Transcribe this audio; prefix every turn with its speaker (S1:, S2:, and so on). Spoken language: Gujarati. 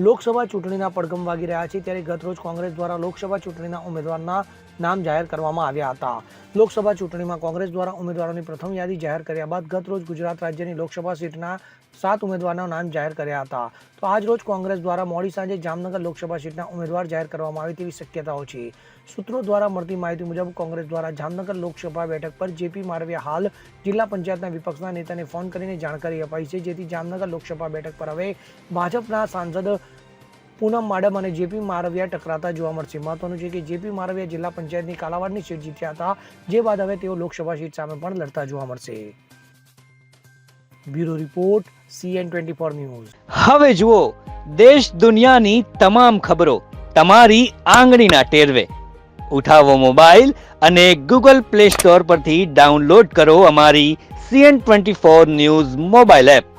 S1: લોકસભા ચૂંટણીના પડઘમ વાગી રહ્યા છે ત્યારે ગતરોજ કોંગ્રેસ દ્વારા લોકસભા ચૂંટણીના ઉમેદવારના નામ જાહેર કરવામાં આવ્યા હતા. લોકસભા ચૂંટણીમાં કોંગ્રેસ દ્વારા ઉમેદવારોની પ્રથમ યાદી જાહેર કર્યા બાદ ગતરોજ ગુજરાત રાજ્યની લોકસભા સીટના 7 ઉમેદવારના નામ જાહેર કર્યા હતા. તો આજ રોજ કોંગ્રેસ દ્વારા મોડી સાંજે જામનગર લોકસભા સીટના ઉમેદવાર જાહેર કરવામાં આવે તેવી શક્યતાઓ છે. સૂત્રો દ્વારા મળતી માહિતી મુજબ કોંગ્રેસ દ્વારા જામનગર લોકસભા બેઠક પર જેપી મારવિયા હાલ જિલ્લા પંચાયતના વિપક્ષના નેતાને ફોન કરીને જાણકારી અપાઈ છે, જેથી જામનગર લોકસભા બેઠક પર હવે ભાજપના સાંસદ પૂનમ માડમ અને જેપી મારવિયા ટકરાતા જોવા મળશે. મહત્વનું છે કે જેપી મારવિયા જિલ્લા પંચાયતની કાલાવાડની સીટ જીત્યા હતા, જે બાદ હવે તેઓ લોકસભા સીટ સામે પણ લડતા જોવા મળશે. Bureau report CN24 news.
S2: હવે જુઓ દેશ દુનિયાની તમામ ખબરો તમારી આંગળીના ટેરવે. ઉઠાવો મોબાઈલ અને Google Play Store પરથી ડાઉનલોડ કરો અમારી CN24 ન્યૂઝ મોબાઈલ એપ.